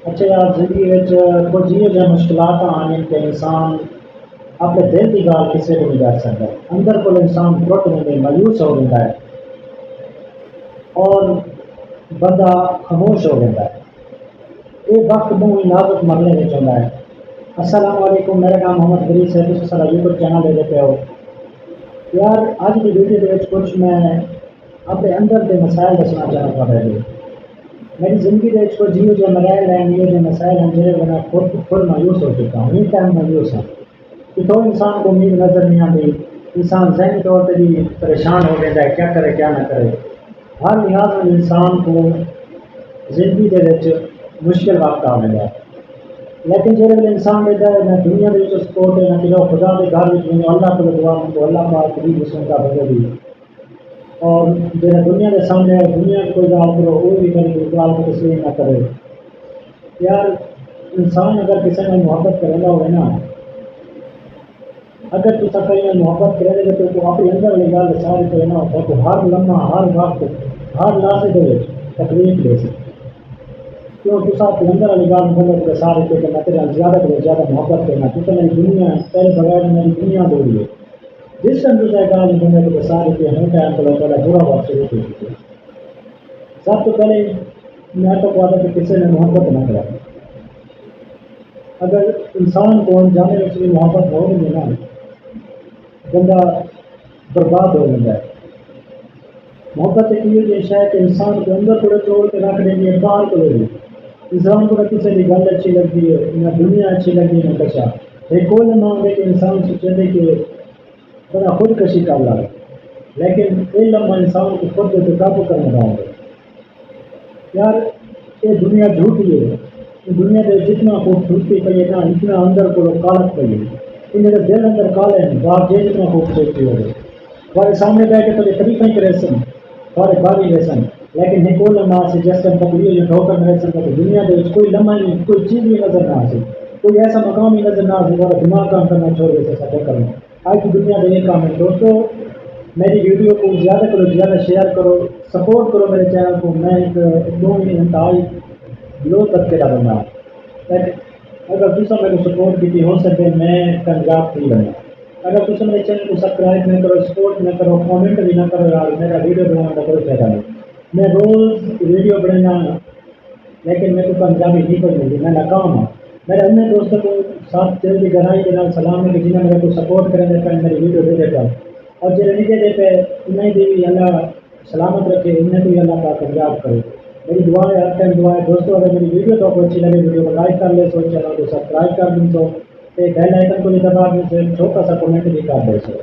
اچھا یار زندگی کچھ یہ مشکلات آنے کہ انسان اپنے دل کی گال کسی کو نہیں کر سکتا اندر کو انسان ٹوٹ نہیں مایوس ہو جاتا ہے اور بندہ خاموش ہو جاتا ہے یہ وقت بہت نازک مرنے میں چاہتا ہے۔ السلام علیکم، میرا نام محمد فریس ہے، تم سارا یوٹیوب چینل لے لیتے ہو یار۔ اج کی ویڈیو کے کچھ میں اپنے اندر کے مسائل دسنا چاہتا ہوں۔ میری زندگی کے کچھ جیو جو مرائل ہیں، یہ جو مسائل ہیں جنہیں میں خود مایوس ہو چکا ہوں، یہ ٹائم مایوس ہوں کہ تو انسان کو امید نظر نہیں آتی، انسان ذہنی طور پہ بھی پریشان ہو جاتا ہے، کیا کرے کیا نہ کرے۔ ہر لحاظ میں انسان کو زندگی کے مشکل وقت آ جاتا ہے، لیکن جب انسان لیتا ہے نہ دنیا کے سپورٹ ہے نہ کسی خدا کے گھر میں اللہ کو دعا کو اللہ پاک بھی جسم کا بدل دی اور جو دنیا کے سامنے ہے دنیا کی کوئی گال کرو وہ بھی کرے گال کو تسلیم نہ کرے۔ یار انسان اگر کسی نے محبت کرنا ہوگا نا، اگر تو کہیں میں محبت کرے گا تو اپنے اندر والی گل ساری کرنا ہوگا تو ہر لمحہ ہر وقت ہر لحظے کے تکلیف دے سکتے کیوں تو اپنے اندر والی گل مطلب کہ سارے کہ میں تیرے زیادہ سے زیادہ محبت کرنا کیونکہ میری دنیا تیرے بغیر میری دنیا دوری ہے۔ جس ٹائم دوسرا گل بندے کو سارے کہ ہر ٹائم کو پہلے برا وقت شروع ہو چکے۔ سب تو پہلے میں تو کہا کہ کسی نے محبت نہ کرا، اگر انسان کو جانے میں محبت ہو گئی نا بندہ برباد ہو جاتا ہے۔ محبت ایک یہ شاید کہ انسان کے اندر تھوڑے توڑ کے رکھ دیں گے، باہر کو لے گی انسان کو کسی کی گل اچھی لگتی ہے نہ دنیا اچھی لگی نہ کچا یہ کوئی نہ مانگے کہ انسان سے چاہتے کہ بڑا خودکشی کر لا، لیکن یہ لمحہ انسان کو خود کو قابو کرنا پڑے گا۔ یار یہ دنیا جھوٹی ہے، یہ دنیا کے جتنا خوبصورتی پہ ہے نا اتنا اندر کو کالت پہ ہے، ان میرے دل اندر کالے ہیں باہر جی جتنا خوبصورتی ہو گئی ہمارے سامنے بیٹھ کے تھوڑے طریقے ہی کرے سن ہمارے باری رہ سن، لیکن یہ کوئی لمحہ سے جس ٹائم پکڑی جو ٹھوکر میں رہ سکتا تو دنیا کے کوئی لمحہ نہیں کوئی چیز بھی نظر نہ آ کوئی ایسا مقام ہی نظر نہ آ ہمارا دماغ کام کرنا چھوڑ دے سکتا کرنا۔ آج کی دنیا میں یہ کام ہے دوستوں، میری ویڈیو کو زیادہ کرو زیادہ شیئر کرو سپورٹ کرو میرے چینل کو۔ میں ایک دو انتہائی لو طبقے کا بندہ ہوں، اگر دوسرا میرے کو سپورٹ کی ہو سکے میں کامیاب تھی بنا۔ اگر دوسرا میرے چینل کو سبسکرائب نہ کرو سپورٹ نہ کرو کامنٹ بھی نہ کرو یار میرا ویڈیو بنانے کا کوئی فائدہ نہیں۔ میں روز ویڈیو بنانا لیکن میرے کو کامیابی نہیں پڑ گی، میں ناکام ہوں۔ میرے انہیں دوستوں کو ساتھ دل کی گہرائی کے نام سلام ہے کہ جنہیں میرے کو سپورٹ کریں گے پہ میری ویڈیو دے دیتا ہوں اور جو نیچے دے پہ انہیں بھی اللہ سلامت رکھے، انہیں بھی اللہ کا کامیاب کرے۔ میری دعا ہے ہر ٹائم دعا ہے دوستوں، اگر میری ویڈیو تو آپ کو اچھی لگے ویڈیو کو لائک کر لے سو، چینل کو سبسکرائب کر دیں سو، بیل آئکن کو بھی دبا دیں سو، چھوٹا سا کمنٹ بھی کر دیں سو۔